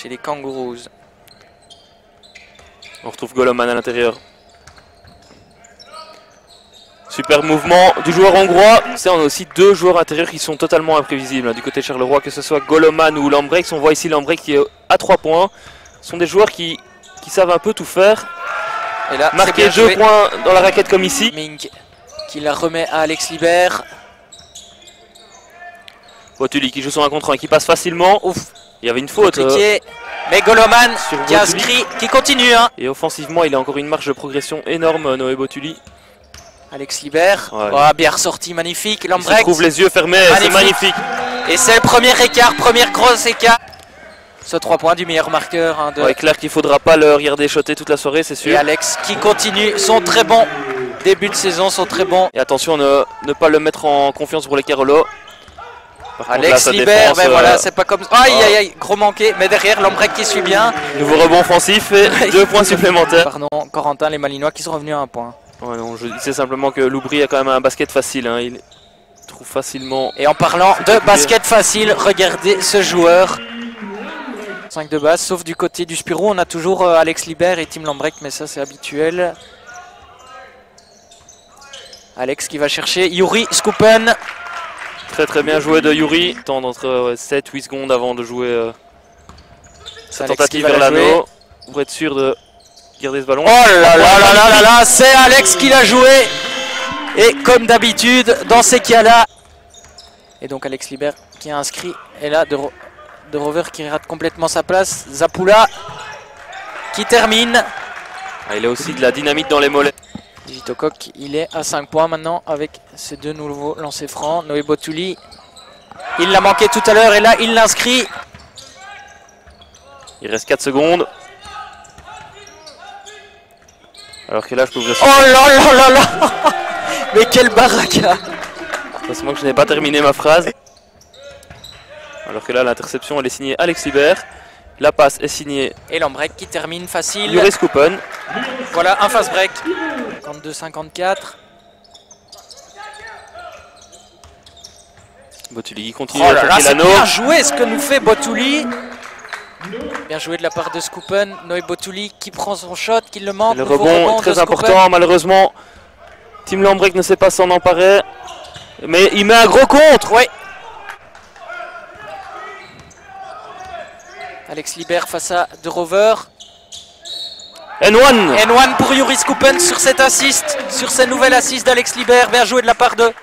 chez les Kangaroos. On retrouve Goloman à l'intérieur. Super mouvement du joueur hongrois. On a aussi deux joueurs intérieurs qui sont totalement imprévisibles. Du côté de Charleroi, que ce soit Goloman ou Lambrecht. On voit ici Lambrecht qui est à 3 points. Ce sont des joueurs qui savent un peu tout faire. Et là, marquer 2 points dans la raquette comme ici. Mink qui la remet à Alex Libert. Botuli qui joue son 1 contre 1, qui passe facilement. Ouf, il y avait une faute. Mais Goloman qui inscrit, qui continue. Hein. Et offensivement, il a encore une marge de progression énorme, Noé Botuli. Alex Libert, ouais. Oh, bien ressorti, magnifique. Lambrecht. Il se trouve les yeux fermés, c'est magnifique. Et c'est le premier écart, première grosse écart. Ce 3 points du meilleur marqueur. Hein, ouais, clair qu'il ne faudra pas le regarder shotter toute la soirée, c'est sûr. Et Alex qui continue, sont très bons. Début de saison, sont très bons. Et attention, ne pas le mettre en confiance pour les Carolos. Alex Libert, ben voilà, c'est pas comme ça. Aïe aïe aïe, gros manqué, mais derrière Lambrecht qui suit bien. Nouveau rebond offensif et 2 points supplémentaires. Pardon, Corentin, les Malinois qui sont revenus à 1 point. Ouais, non, je disais simplement que Loubry a quand même un basket facile. Hein. Il trouve facilement. Et en parlant de basket facile, regardez ce joueur. 5 de base, sauf du côté du Spirou, on a toujours Alex Libert et Tim Lambrecht, mais ça c'est habituel. Alex qui va chercher Yuri Skupen. Très très bien joué de Yuri. Temps d'entre 7-8 secondes avant de jouer sa tentative vers l'anneau. Pour être sûr de garder ce ballon. Oh là là là là là là, c'est Alex qui l'a joué. Et comme d'habitude, dans ces cas-là. Et donc Alex Libert qui a inscrit. Et là, de Rover qui rate complètement sa place. Zapula qui termine. Ah, il a aussi de la dynamite dans les mollets. Jitokok, il est à 5 points maintenant avec ses 2 nouveaux lancers francs. Noé Botuli, il l'a manqué tout à l'heure et là il l'inscrit. Il reste 4 secondes. Alors que là je peux vous assurer. Oh là là là là. Mais quel baraka. Heureusement que je n'ai pas terminé ma phrase. Alors que là l'interception elle est signée Alex Libert. La passe est signée. Et Lambrecht qui termine facile. Yuri Skupen. Voilà un fast break. 52-54. Botuli qui continue à attaquer l'anneau. Bien joué ce que nous fait Botuli. Bien joué de la part de Skupen. Noé Botuli qui prend son shot, qui le manque. Le rebond très important. Malheureusement, Tim Lambrecht ne sait pas s'en emparer. Mais il met un gros contre. Oui. Alex Libert face à De Rover. N1 pour Yuri Skupen sur cette assist, sur cette nouvelle assist d'Alex Libert. Bien joué de la part de